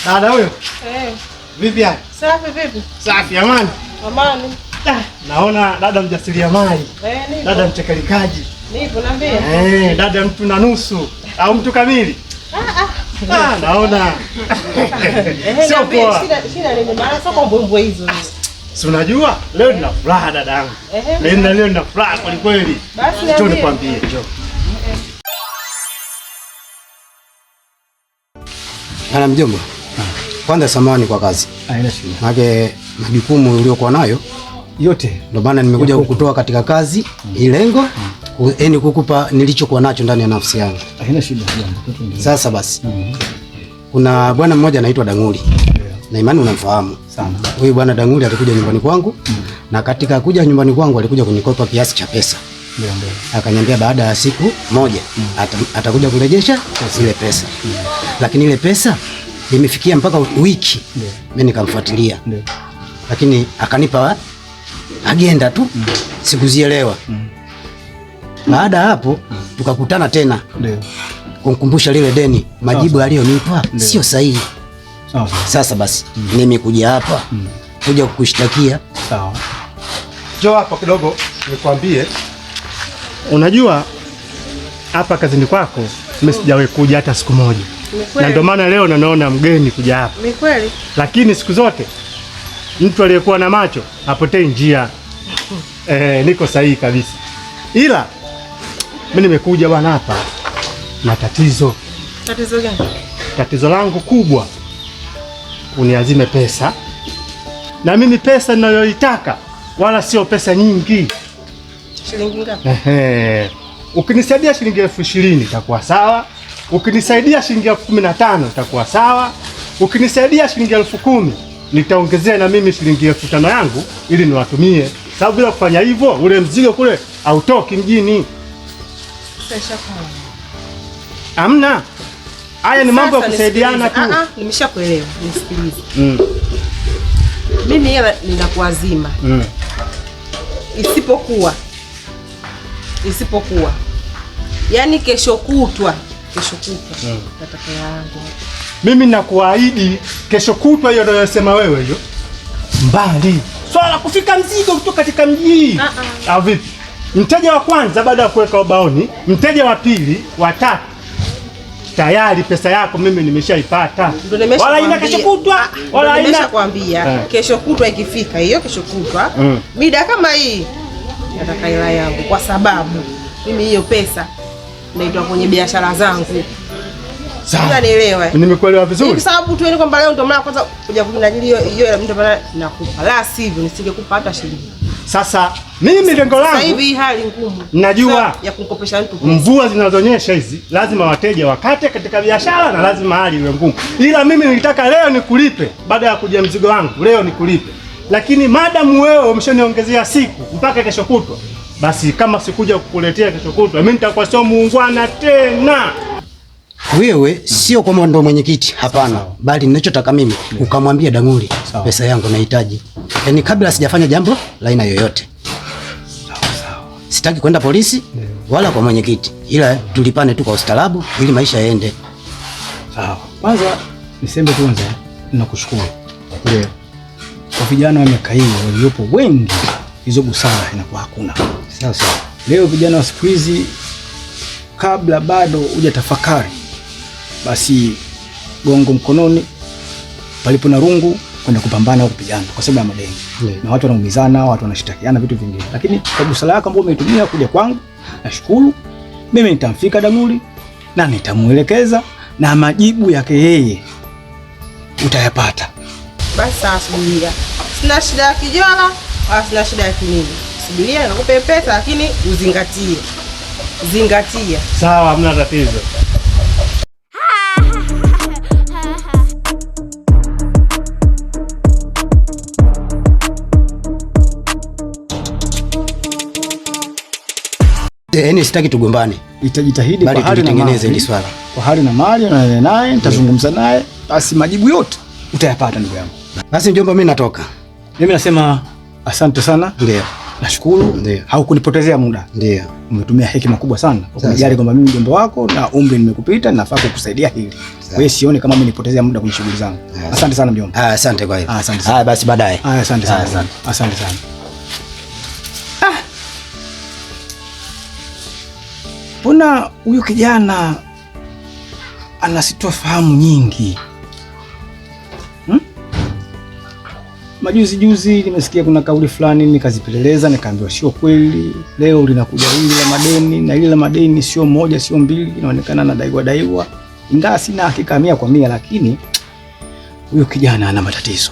Dada huyo? Vipi? Safi vipi? Safi, amani. Amani. Naona dada mjasiriamali. Nipo. Dada mchekelikaji. Nipo, niambie. Dada mtu na nusu au mtu kamili? Naona. Sio poa. Shida nini? Maana soko mbwembwe hizo. Si unajua leo nina furaha dada yangu. Leo nina furaha kweli kweli. Basi njoo nikwambie, njoo. Ana mjomba. Kwanza samahani kwa kazi. Haina shida. Maana majukumu uliokuwa nayo yote ndio maana nimekuja kukutoa katika kazi ilengo yaani kukupa nilichokuwa nacho ndani ya nafsi yangu. Haina shida mjomba. Sasa basi. Kuna bwana mmoja anaitwa Danguli. Na imani unamfahamu sana. Huyu bwana Danguli alikuja nyumbani kwangu na katika kuja nyumbani kwangu alikuja kunikopa kiasi cha pesa. Ndio. Akaniambia baada ya siku moja atakuja kurejesha zile pesa. Lakini ile pesa imefikia mpaka wiki. Mimi nikamfuatilia. Lakini akanipa agenda tu. Sikuzielewa. Baada hapo tukakutana tena. Ndio. Kumkumbusha lile deni, majibu aliyonipa sio sahihi. Sawa. Sasa basi nimekuja hapa kuja kukushtakia. Sawa. Njoo hapa kidogo nikwambie. Unajua hapa kazini kwako mimi sijawahi kuja hata siku moja. Na ndio maana leo naona mgeni kuja hapa. Ni kweli. Lakini siku zote mtu aliyekuwa na macho hapotei njia. Niko sahihi kabisa. Ila mimi nimekuja bwana hapa na tatizo. Tatizo gani? Tatizo langu kubwa uniazime pesa. Na mimi pesa ninayoitaka wala sio pesa nyingi. Shilingi ngapi? Ukinisaidia shilingi 20,000 itakuwa sawa. Ukinisaidia shilingi 15,000 itakuwa sawa. Ukinisaidia shilingi 10,000 nitaongezea na mimi shilingi 5,000 yangu ili niwatumie. Sababu bila kufanya hivyo ule mzigo kule hautoki mjini. Sasa kwa. Amna. Haya ni mambo ya kusaidiana tu. Nimeshakuelewa. Nisikilize. Mimi hela ninakuazima. Isipokuwa. Yaani kesho kutwa. Nataka yangu. Mimi nakuahidi kesho kutwa hiyo ndio unasema wewe hiyo. Mbali. Swala kufika mzigo kutoka katika mji. Au vipi? Mteja wa kwanza baada ya kuweka ubaoni, mteja wa pili, wa tatu. Tayari pesa yako mimi nimeshaipata. Wala ina kesho kutwa, wala ina nimeshakwambia. Kesho kutwa ikifika hiyo kesho kutwa, mida kama hii nataka hela yangu kwa sababu mimi hiyo pesa naitoa kwenye biashara zangu. Sawa. Nielewa. Nimekuelewa vizuri. Kwa sababu tu ni kwamba leo ndio maana kwanza kuja kunajili hiyo mtu bana nakupa. La sivyo nisingekupa hata shilingi. Sasa mimi lengo langu sasa hivi hali ngumu. Najua ya kukopesha mtu pesa. Mvua zinazonyesha hizi lazima wateja wakate katika biashara na lazima hali iwe ngumu. Ila mimi nilitaka leo nikulipe baada ya kuja mzigo wangu. Leo nikulipe. Lakini madamu wewe umeshaniongezea siku mpaka kesho kutwa. Basi kama sikuja kukuletea kesho kutwa, mimi nitakuwa sio muungwana tena. Wewe sio kama ndo mwenyekiti, hapana. Bali ninachotaka mimi ukamwambia Danguli pesa yangu nahitaji. Yaani kabla sijafanya jambo la aina yoyote. Sawa. Sitaki kwenda polisi wala kwa mwenyekiti. Ila tulipane tu kwa ustaarabu ili maisha yaende. Sawa. Kwanza niseme kwanza ninakushukuru. Ndio. Kwa vijana wa miaka hii waliopo wengi hizo busara inakuwa hakuna. Sawa. Leo vijana wa siku hizi kabla bado hujatafakari basi gongo mkononi palipo na rungu kwenda kupambana au kupigana kwa sababu ya madeni. Na watu wanaumizana, watu wanashtakiana vitu vingine. Lakini kwa busara yako ambayo umeitumia kuja kwangu, nashukuru. Mimi nitamfika Danguli na nitamuelekeza na majibu yake yeye utayapata. Basi sasa subiria. Sina shida ya kijana, wala sina shida ya kinini. Subiria nakupe pesa lakini uzingatie. Zingatia. Sawa, hamna tatizo. Yaani sitaki tugombane. Itajitahidi kwa hali tutengeneze hili swala. Kwa hali na mali na naye nitazungumza naye basi majibu yote utayapata ndugu yangu. Basi mjomba mimi natoka. Mimi nasema asante sana. Ndio. Nashukuru. Haukunipotezea muda. Ndio. Umetumia hekima kubwa sana kwa kujali kwamba mimi mjomba wako na umri nimekupita, nafaa kukusaidia hili. Kwa hiyo sioni kama mimi nipotezea muda kwenye shughuli zangu. Asante sana mjomba. Asante kwa hiyo. Asante sana. Basi baadaye. Asante sana. Asante sana. Mbona huyu kijana anasitofahamu nyingi? Majuzi nimesikia kuna kauli fulani, nikazipeleleza nikaambiwa sio kweli. Leo linakuja hili la madeni, na hili la madeni sio moja sio mbili, inaonekana nadaiwa. Ingawa sina hakika 100%, lakini huyu kijana ana matatizo.